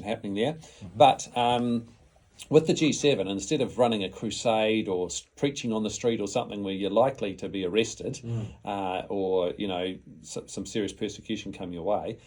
happening there. But with the G7, instead of running a crusade or preaching on the street or something where you're likely to be arrested or, some serious persecution come your way,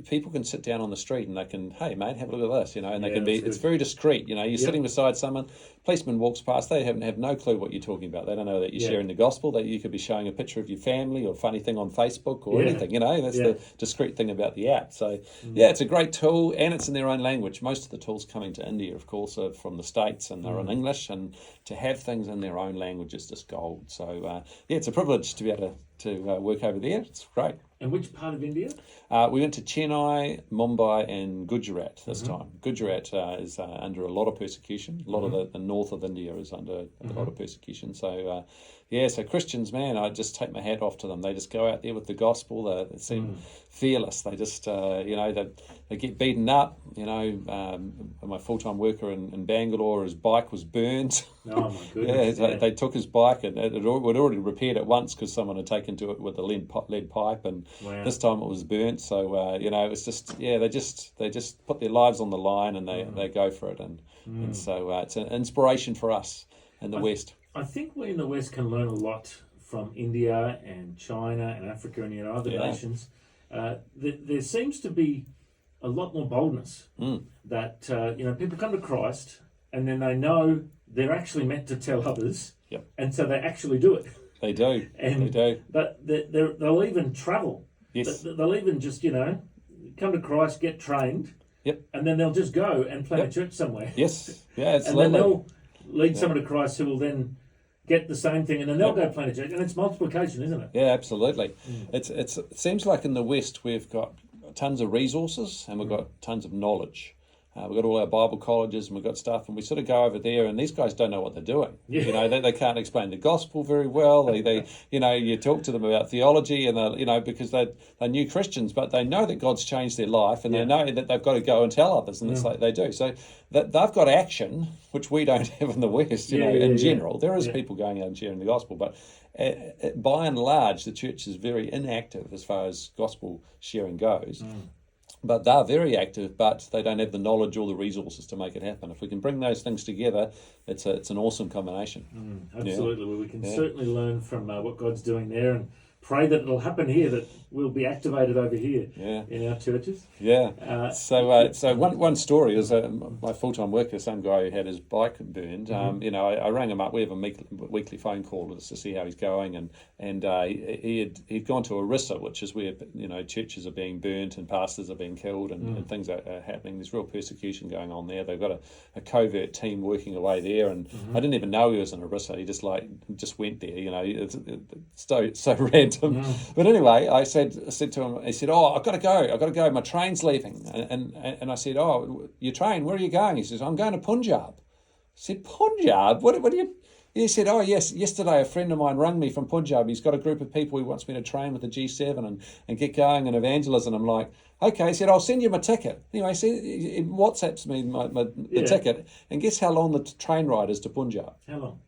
people can sit down on the street and they can, hey mate, have a look at this, and they can be, it's very discreet, you're sitting beside someone, policeman walks past, they have no clue what you're talking about, they don't know that you're sharing the gospel, that you could be showing a picture of your family or funny thing on Facebook or anything, that's the discreet thing about the app. So it's a great tool, and it's in their own language. Most of the tools coming to India, of course, are from the States and they're in English, and to have things in their own language is just gold. So it's a privilege to be able to work over there. It's great. And which part of India? We went to Chennai, Mumbai and Gujarat this time. Gujarat is under a lot of persecution. A lot of the north of India is under a lot of persecution. So, so Christians, man, I just take my hat off to them. They just go out there with the gospel. They seem fearless. They just, they get beaten up. My full-time worker in Bangalore, his bike was burned. Oh, my goodness. They took his bike, and we'd already repaired it once because someone had taken to it with a lead pipe, and this time it was burnt. So, it's just, they just put their lives on the line, and they go for it. And so it's an inspiration for us in the West. I think we in the West can learn a lot from India and China and Africa and other nations. There seems to be a lot more boldness that people come to Christ and then they know they're actually meant to tell others, and so they actually do it. They do. And they do. But they'll even travel. Yes. They'll even just come to Christ, get trained, and then they'll just go and plant a church somewhere. Yes. Yeah. Absolutely. And then they'll lead someone to Christ who will then get the same thing, and then they'll go plant a church, and it's multiplication, isn't it? Yeah, absolutely. It seems like in the West we've got tons of resources and we've got tons of knowledge. We've got all our Bible colleges and we've got stuff, and we sort of go over there and these guys don't know what they're doing. They can't explain the gospel very well. They you talk to them about theology and because they're new Christians, but they know that God's changed their life, and they know that they've got to go and tell others, and it's like they do. So that they've got action, which we don't have in the West, in general. There is people going out and sharing the gospel, but by and large, the church is very inactive as far as gospel sharing goes. But they're very active, but they don't have the knowledge or the resources to make it happen. If we can bring those things together, it's an awesome combination. Absolutely. Well, we can certainly learn from what God's doing there, and pray that it'll happen here, that we'll be activated over here in our churches. So one story is my full-time worker, some guy who had his bike burned. I rang him up. We have a weekly phone call to see how he's going, and he'd gone to Orissa, which is where churches are being burnt and pastors are being killed and things are happening. There's real persecution going on there. They've got a covert team working away there, and I didn't even know he was in Orissa. He just went there. It's so random. But anyway, I said to him, he said, I've got to go, my train's leaving. And I said, your train, where are you going? He says, I'm going to Punjab. I said, Punjab? What do you... He said, yes, yesterday a friend of mine rang me from Punjab. He's got a group of people he wants me to train with the G7 and get going in evangelism. I'm like, okay. He said, I'll send you my ticket. Anyway, he WhatsApps me the ticket, and guess how long the train ride is to Punjab? How long?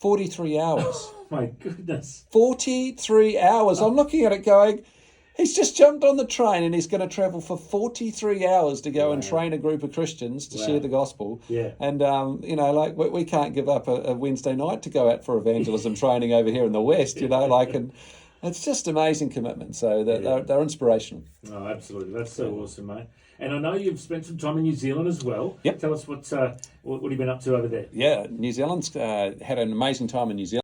43 hours. Oh, my goodness. 43 hours. I'm looking at it going, he's just jumped on the train and he's going to travel for 43 hours to go and train a group of Christians to share the gospel. And, we can't give up a Wednesday night to go out for evangelism training over here in the West, and it's just amazing commitment. So they're inspirational. Oh, absolutely. That's so awesome, mate. And I know you've spent some time in New Zealand as well. Yep. Tell us what have you been up to over there? Yeah, New Zealand's had an amazing time in New Zealand.